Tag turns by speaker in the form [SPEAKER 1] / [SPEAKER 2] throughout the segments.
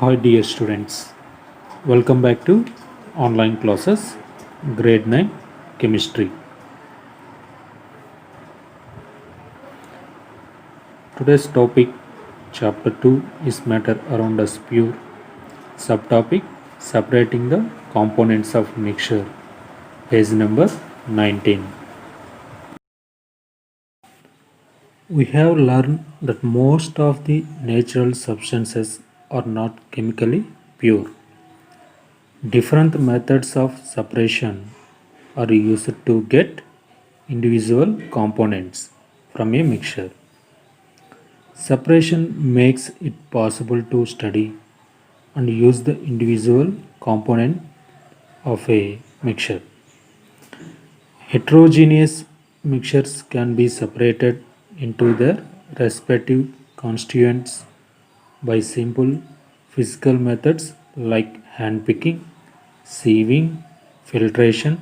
[SPEAKER 1] Hi dear students, welcome back to online classes, grade 9 chemistry. Today's topic chapter 2 is matter around us pure, subtopic separating the components of mixture, page number 19. We have learned that most of the natural substances are not chemically pure. Different methods of separation are used to get individual components from a mixture. Separation makes it possible to study and use the individual component of a mixture. Heterogeneous mixtures can be separated into their respective constituents by simple physical methods like handpicking, sieving, filtration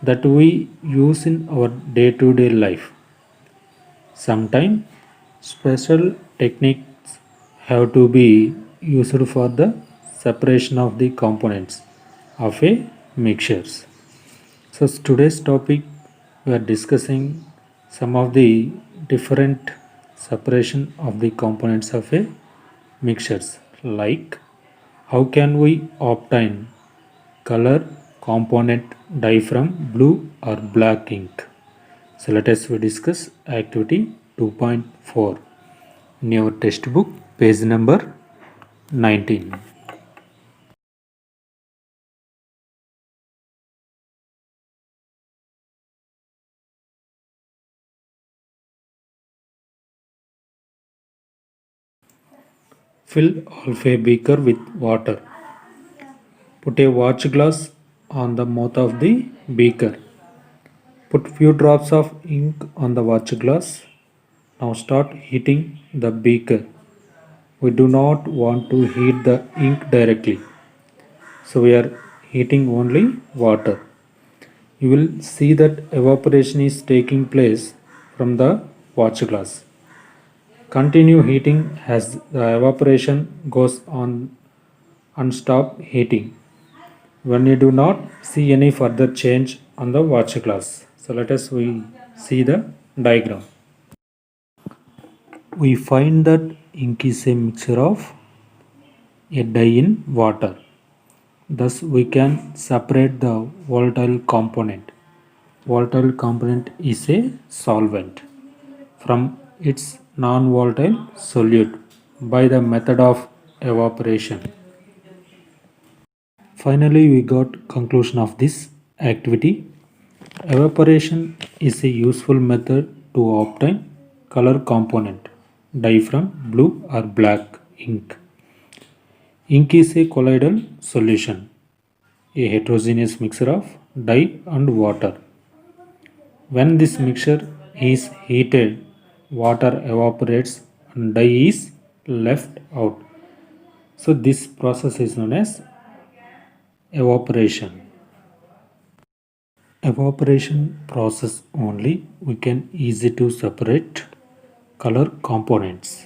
[SPEAKER 1] that we use in our day to day life. Sometimes special techniques have to be used for the separation of the components of a mixtures. So today's topic we are discussing some of the different separation of the components of a mixtures, like how can we obtain color component dye from blue or black ink. So let us we discuss activity 2.4 in your textbook, page number 19. Fill half a beaker with water. Put a watch glass on the mouth of the beaker. Put few drops of ink on the watch glass. Now start heating the beaker. We do not want to heat the ink directly, so we are heating only water. You will see that evaporation is taking place from the watch glass. Continue heating as the evaporation goes on and stop heating when you do not see any further change on the watch glass. So let us we see the diagram. We find that ink is a mixture of a dye in water. Thus we can separate the volatile component. Volatile component is a solvent from its non-volatile solute by the method of evaporation. Finally, we got conclusion of this activity. Evaporation is a useful method to obtain color component dye from blue or black ink. Ink is a colloidal solution, a heterogeneous mixture of dye and water. When this mixture is heated, water evaporates and dye is left out. So this process is known as evaporation. Evaporation process only we can easy to separate color components.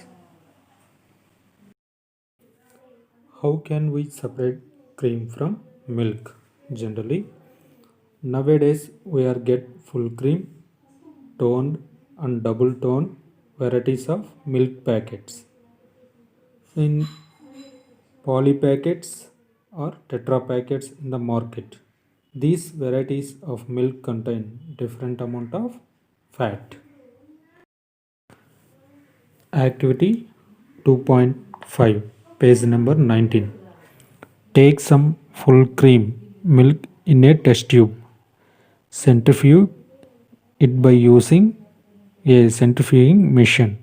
[SPEAKER 1] How can we separate cream from milk? Generally, nowadays we are get full cream, toned and double toned varieties of milk packets in poly packets or tetra packets in the market. These varieties of milk contain different amount of fat. Activity 2.5, page number 19. Take some full cream milk in a test tube. Centrifuge it by using a centrifuging machine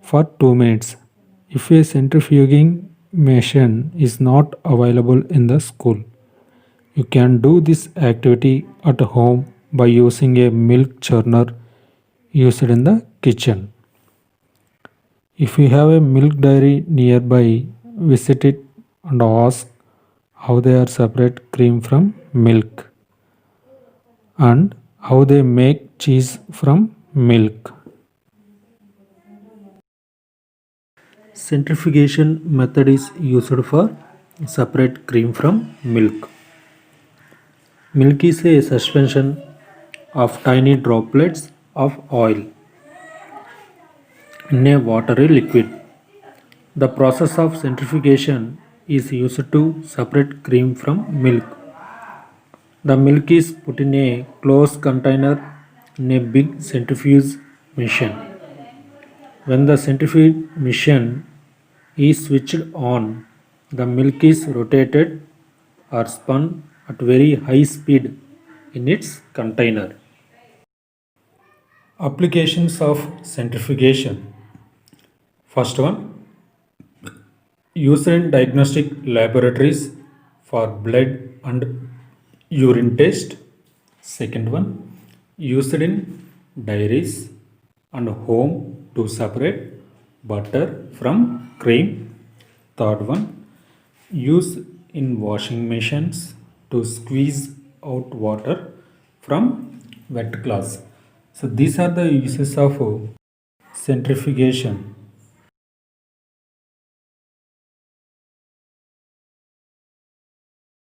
[SPEAKER 1] for 2 minutes. If a centrifuging machine is not available in the school, you can do this activity at home by using a milk churner used in the kitchen. If you have a milk dairy nearby, visit it and ask how they are separate cream from milk and how they make cheese from milk. Centrifugation method is used for separate cream from milk. Milk is a suspension of tiny droplets of oil in a watery liquid. The process of centrifugation is used to separate cream from milk. The milk is put in a closed container in a big centrifuge machine. When the centrifuge machine is switched on, the milk is rotated or spun at very high speed in its container. Applications of centrifugation. First one, used in diagnostic laboratories for blood and urine test. Second one, used in dairies and home to separate butter from cream. Third one, used in washing machines to squeeze out water from wet cloths. So these are the uses of centrifugation.